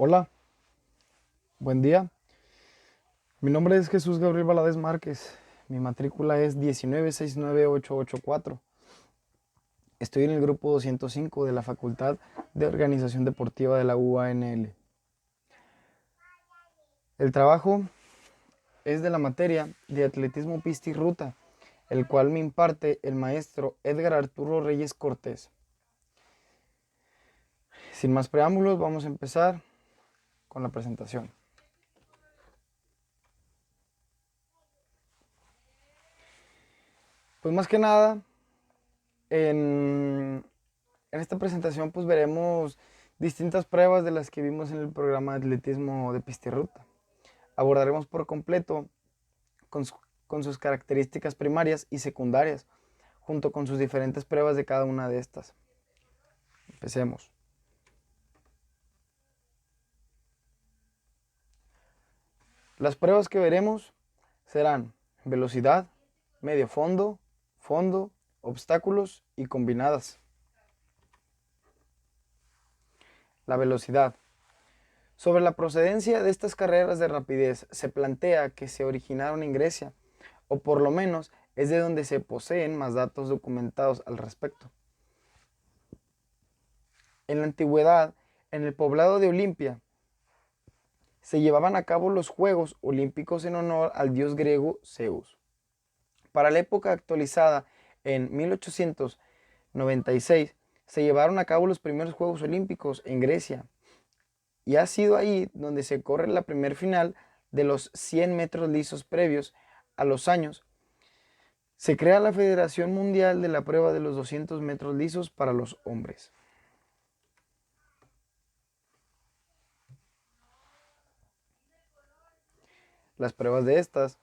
Hola, buen día. Mi nombre es Jesús Gabriel Valadez Márquez. Mi matrícula es 1969884. Estoy en el grupo 205 de la Facultad de Organización Deportiva de la UANL. El trabajo es de la materia de atletismo pista y ruta, el cual me imparte el maestro Edgar Arturo Reyes Cortés. Sin más preámbulos, vamos a empezar con la presentación. Pues más que nada, en esta presentación pues veremos distintas pruebas de las que vimos en el programa de atletismo de pista y ruta. Abordaremos por completo con, con sus características primarias y secundarias, junto con sus diferentes pruebas de cada una de estas. Empecemos. Las pruebas que veremos serán velocidad, medio fondo, fondo, obstáculos y combinadas. La velocidad. Sobre la procedencia de estas carreras de rapidez, se plantea que se originaron en Grecia, o por lo menos es de donde se poseen más datos documentados al respecto. En la antigüedad, en el poblado de Olimpia, se llevaban a cabo los Juegos Olímpicos en honor al dios griego Zeus. Para la época actualizada, en 1896, se llevaron a cabo los primeros Juegos Olímpicos en Grecia, y ha sido ahí donde se corre la primer final de los 100 metros lisos previos a los años. Se crea la Federación Mundial de la prueba de los 200 metros lisos para los hombres. Las pruebas de estas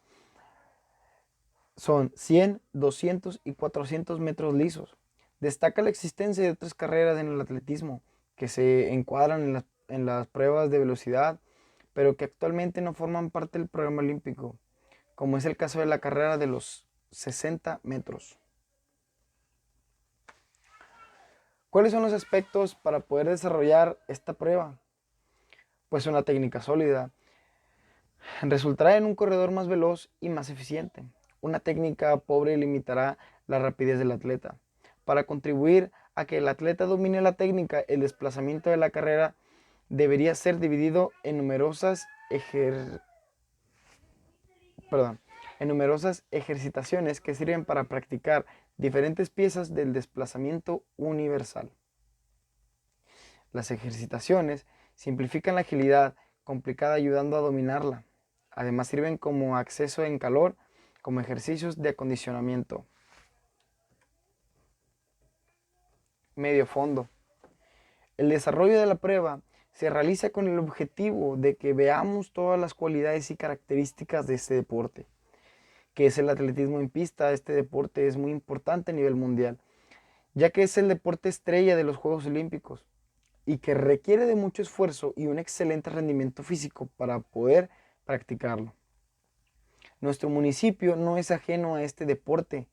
son 100, 200 y 400 metros lisos. Destaca la existencia de otras carreras en el atletismo que se encuadran en las pruebas de velocidad, pero que actualmente no forman parte del programa olímpico, como es el caso de la carrera de los 60 metros. ¿Cuáles son los aspectos para poder desarrollar esta prueba? Pues una técnica sólida. Resultará en un corredor más veloz y más eficiente. Una técnica pobre limitará la rapidez del atleta. Para contribuir a que el atleta domine la técnica, el desplazamiento de la carrera debería ser dividido en numerosas ejercitaciones que sirven para practicar diferentes piezas del desplazamiento universal. Las ejercitaciones simplifican la agilidad complicada ayudando a dominarla. Además sirven como acceso en calor, como ejercicios de acondicionamiento. Medio fondo. El desarrollo de la prueba se realiza con el objetivo de que veamos todas las cualidades y características de este deporte, que es el atletismo en pista. Este deporte es muy importante a nivel mundial, ya que es el deporte estrella de los Juegos Olímpicos y que requiere de mucho esfuerzo y un excelente rendimiento físico para poder practicarlo. Nuestro municipio no es ajeno a este deporte,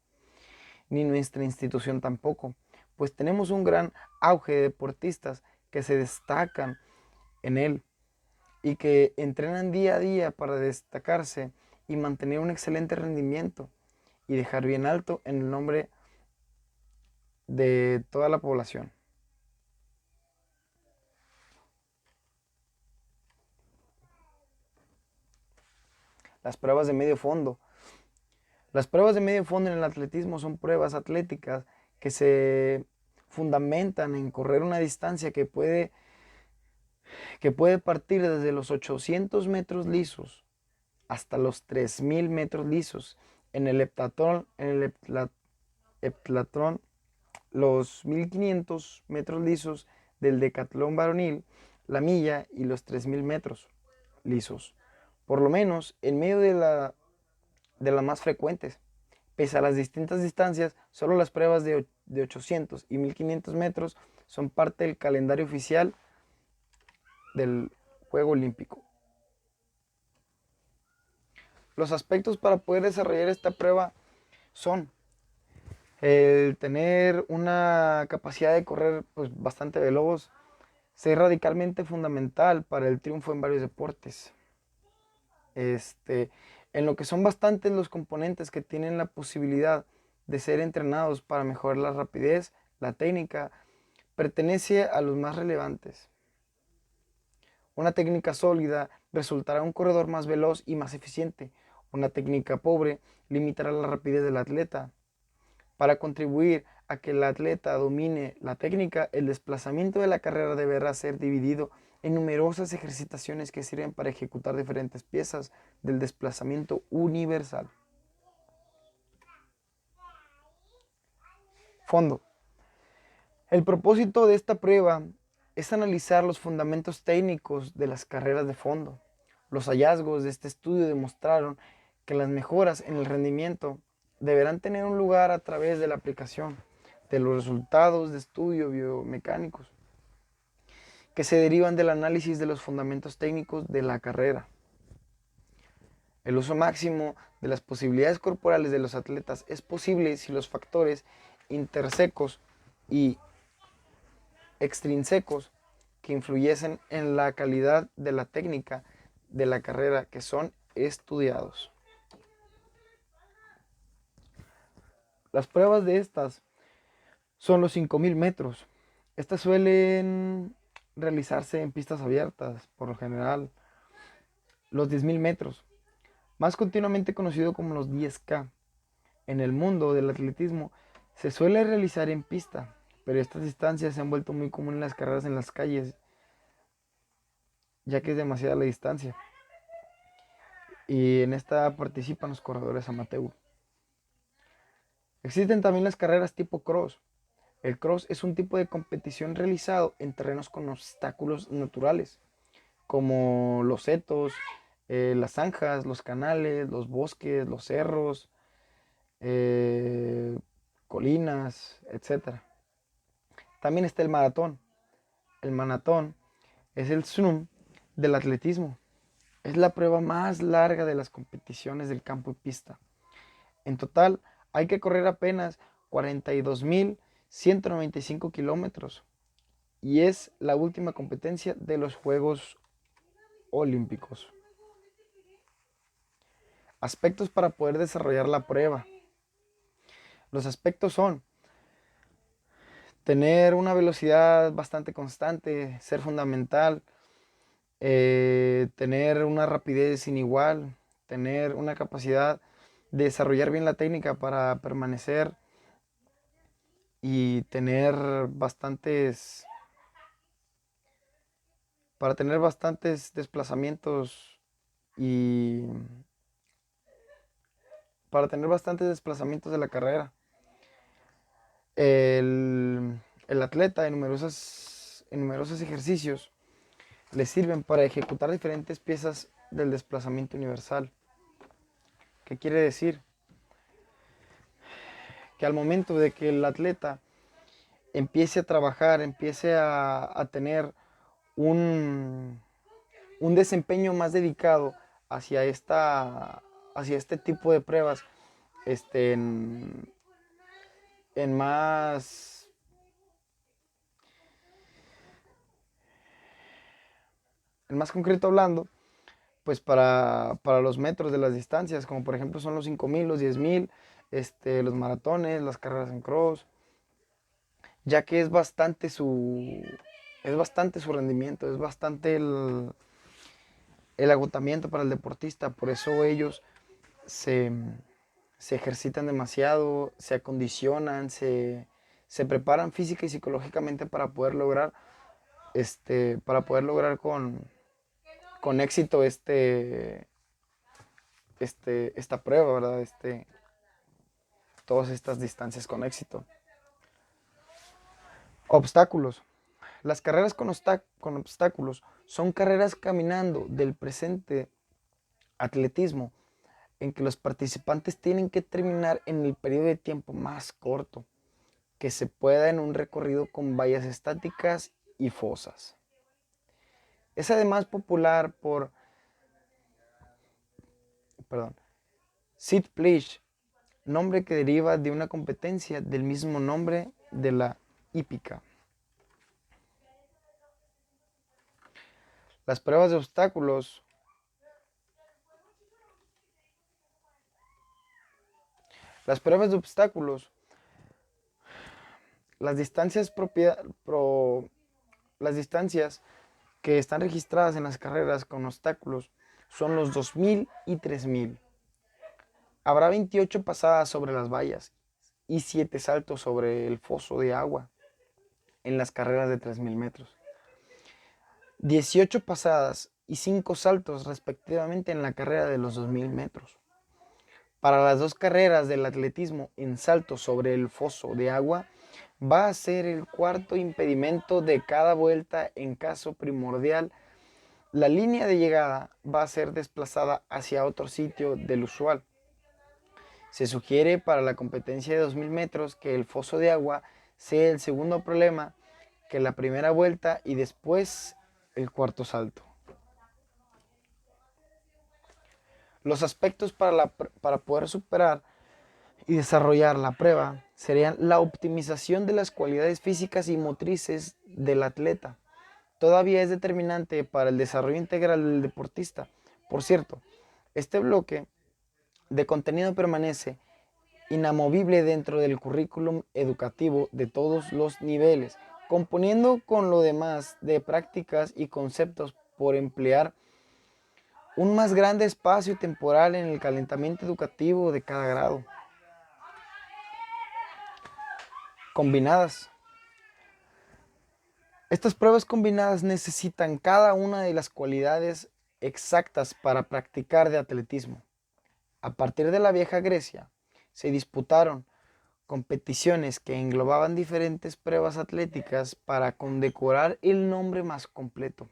ni nuestra institución tampoco, pues tenemos un gran auge de deportistas que se destacan en él y que entrenan día a día para destacarse y mantener un excelente rendimiento y dejar bien alto en el nombre de toda la población. Las pruebas de medio fondo. Las pruebas de medio fondo en el atletismo son pruebas atléticas que se fundamentan en correr una distancia que puede partir desde los 800 metros lisos hasta los 3000 metros lisos. En el heptatlón, los 1500 metros lisos del decatlón varonil, la milla y los 3000 metros lisos. Por lo menos en medio de las más frecuentes. Pese a las distintas distancias, solo las pruebas de 800 y 1500 metros son parte del calendario oficial del Juego Olímpico. Los aspectos para poder desarrollar esta prueba son el tener una capacidad de correr pues, bastante veloz, ser radicalmente fundamental para el triunfo en varios deportes. En lo que son bastantes los componentes que tienen la posibilidad de ser entrenados para mejorar la rapidez, la técnica, pertenece a los más relevantes. Una técnica sólida resultará un corredor más veloz y más eficiente. Una técnica pobre limitará la rapidez del atleta. Para contribuir a que el atleta domine la técnica, el desplazamiento de la carrera deberá ser dividido en numerosas ejercitaciones que sirven para ejecutar diferentes piezas del desplazamiento universal. Fondo. El propósito de esta prueba es analizar los fundamentos técnicos de las carreras de fondo. Los hallazgos de este estudio demostraron que las mejoras en el rendimiento deberán tener un lugar a través de la aplicación de los resultados de estudio biomecánicos que se derivan del análisis de los fundamentos técnicos de la carrera. El uso máximo de las posibilidades corporales de los atletas es posible si los factores intrínsecos y extrínsecos que influyesen en la calidad de la técnica de la carrera que son estudiados. Las pruebas de estas son los 5000 metros. Estas suelen realizarse en pistas abiertas, por lo general. Los 10.000 metros, más continuamente conocido como los 10K. En el mundo del atletismo se suele realizar en pista, pero estas distancias se han vuelto muy comunes en las carreras en las calles, ya que es demasiada la distancia. Y en esta participan los corredores amateur. Existen también las carreras tipo cross. El cross es un tipo de competición realizado en terrenos con obstáculos naturales, como los setos, las zanjas, los canales, los bosques, los cerros, eh, colinas, etc. También está el maratón. El maratón es el snum del atletismo. Es la prueba más larga de las competiciones del campo y pista. En total, hay que correr apenas 42.195 kilómetros y es la última competencia de los Juegos Olímpicos. Aspectos para poder desarrollar la prueba. Los aspectos son tener una velocidad bastante constante, ser fundamental, tener una rapidez sin igual, tener una capacidad de desarrollar bien la técnica para permanecer y para tener bastantes desplazamientos y para tener bastantes desplazamientos de la carrera. El atleta en numerosos ejercicios le sirven para ejecutar diferentes piezas del desplazamiento universal. ¿Qué quiere decir? Que al momento de que el atleta empiece a trabajar, empiece a tener un desempeño más dedicado hacia, hacia este tipo de pruebas, en, en más, en más concreto hablando, pues para los metros de las distancias, como por ejemplo son los 5000, los 10.000, los maratones, las carreras en cross, ya que es bastante su rendimiento, es bastante el agotamiento para el deportista, por eso ellos se, se ejercitan demasiado, se acondicionan, se preparan física y psicológicamente para poder lograr, con éxito esta prueba, ¿verdad? Todas estas distancias con éxito. Obstáculos. Las carreras con obstáculos son carreras caminando del presente atletismo en que los participantes tienen que terminar en el periodo de tiempo más corto que se pueda en un recorrido con vallas estáticas y fosas. Es además popular por, Seat Pledge, nombre que deriva de una competencia del mismo nombre de la hípica. Las pruebas de obstáculos. Las pruebas de obstáculos. Las distancias, las distancias que están registradas en las carreras con obstáculos son los 2000 y 3000. Habrá 28 pasadas sobre las vallas y 7 saltos sobre el foso de agua en las carreras de 3000 metros. 18 pasadas y 5 saltos respectivamente en la carrera de los 2000 metros. Para las dos carreras del atletismo en salto sobre el foso de agua, va a ser el cuarto impedimento de cada vuelta en caso primordial. La línea de llegada va a ser desplazada hacia otro sitio del usual. Se sugiere para la competencia de 2000 metros que el foso de agua sea el segundo problema que la primera vuelta y después el cuarto salto. Los aspectos para poder superar y desarrollar la prueba serían la optimización de las cualidades físicas y motrices del atleta. Todavía es determinante para el desarrollo integral del deportista. Por cierto, este bloque de contenido permanece inamovible dentro del currículum educativo de todos los niveles, componiendo con lo demás de prácticas y conceptos por emplear un más grande espacio temporal en el calentamiento educativo de cada grado. Combinadas. Estas pruebas combinadas necesitan cada una de las cualidades exactas para practicar de atletismo. A partir de la vieja Grecia, se disputaron competiciones que englobaban diferentes pruebas atléticas para condecorar el nombre más completo.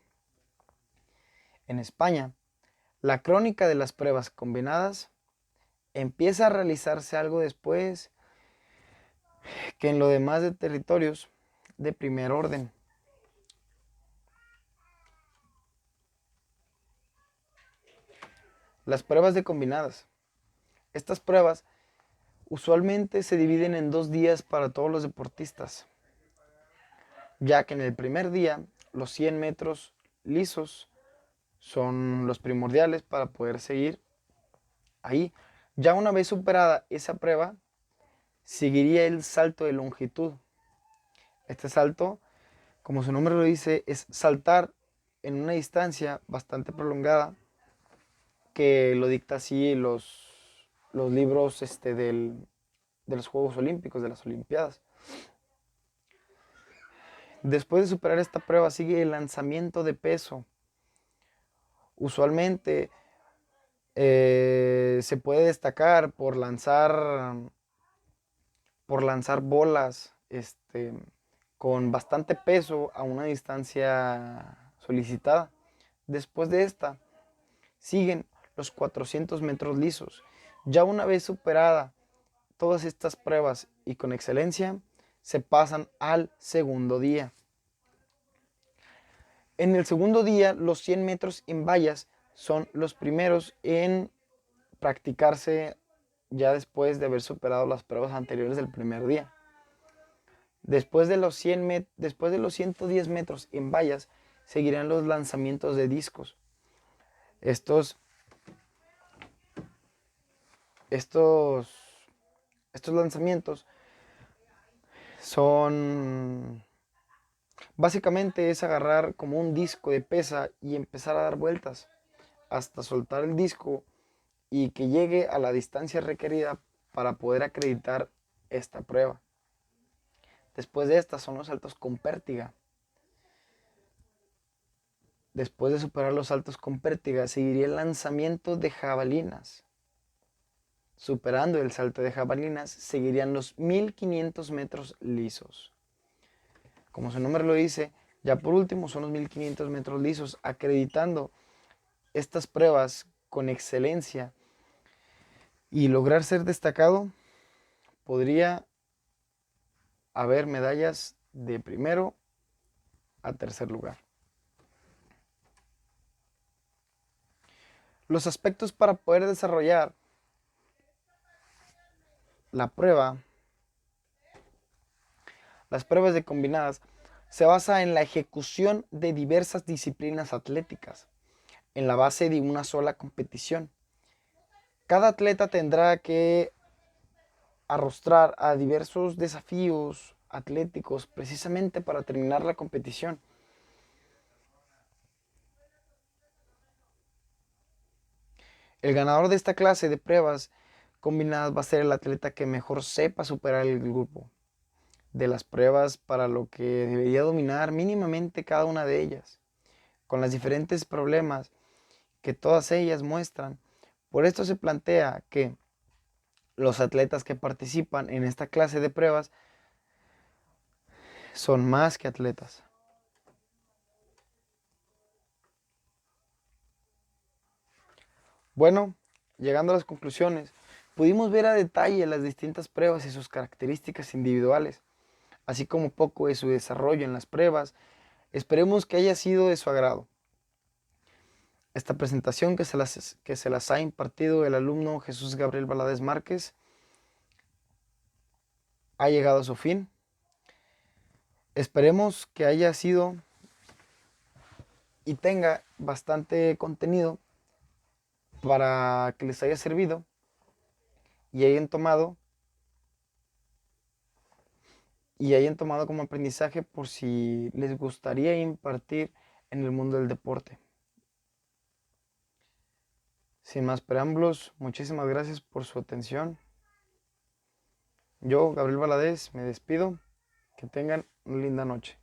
En España, la crónica de las pruebas combinadas empieza a realizarse algo después que en lo demás de territorios de primer orden. Las pruebas de combinadas. Estas pruebas usualmente se dividen en 2 días para todos los deportistas, ya que en el primer día los 100 metros lisos son los primordiales para poder seguir ahí. Ya una vez superada esa prueba, seguiría el salto de longitud. Este salto, como su nombre lo dice, es saltar en una distancia bastante prolongada, que lo dicta así los libros de los Juegos Olímpicos, de las Olimpiadas. Después de superar esta prueba sigue el lanzamiento de peso. Usualmente se puede destacar por lanzar bolas con bastante peso a una distancia solicitada. Después de esta siguen los 400 metros lisos. Ya una vez superada todas estas pruebas y con excelencia, se pasan al segundo día. En el segundo día, los 100 metros en vallas son los primeros en practicarse ya después de haber superado las pruebas anteriores del primer día. Después de los 110 metros en vallas, seguirán los lanzamientos de discos. Estos lanzamientos son... Básicamente es agarrar como un disco de pesa y empezar a dar vueltas hasta soltar el disco y que llegue a la distancia requerida para poder acreditar esta prueba. Después de estas son los saltos con pértiga. Después de superar los saltos con pértiga, seguiría el lanzamiento de jabalinas. Superando el salto de jabalinas, seguirían los 1500 metros lisos. Como su nombre lo dice, ya por último son los 1500 metros lisos, acreditando estas pruebas con excelencia y lograr ser destacado. Podría haber medallas de primero a tercer lugar. Los aspectos para poder desarrollar la prueba, las pruebas de combinadas, se basa en la ejecución de diversas disciplinas atléticas, en la base de una sola competición. Cada atleta tendrá que arrostrar a diversos desafíos atléticos precisamente para terminar la competición. El ganador de esta clase de pruebas combinadas va a ser el atleta que mejor sepa superar el grupo de las pruebas, para lo que debería dominar mínimamente cada una de ellas, con los diferentes problemas que todas ellas muestran. Por esto se plantea que los atletas que participan en esta clase de pruebas son más que atletas. Bueno, llegando a las conclusiones, pudimos ver a detalle las distintas pruebas y sus características individuales, así como poco de su desarrollo en las pruebas. Esperemos que haya sido de su agrado. Esta presentación que se las ha impartido el alumno Jesús Gabriel Valadez Márquez ha llegado a su fin. Esperemos que haya sido y tenga bastante contenido para que les haya servido y hayan tomado como aprendizaje por si les gustaría impartir en el mundo del deporte. Sin más preámbulos, muchísimas gracias por su atención. Yo, Gabriel Valadez, me despido. Que tengan una linda noche.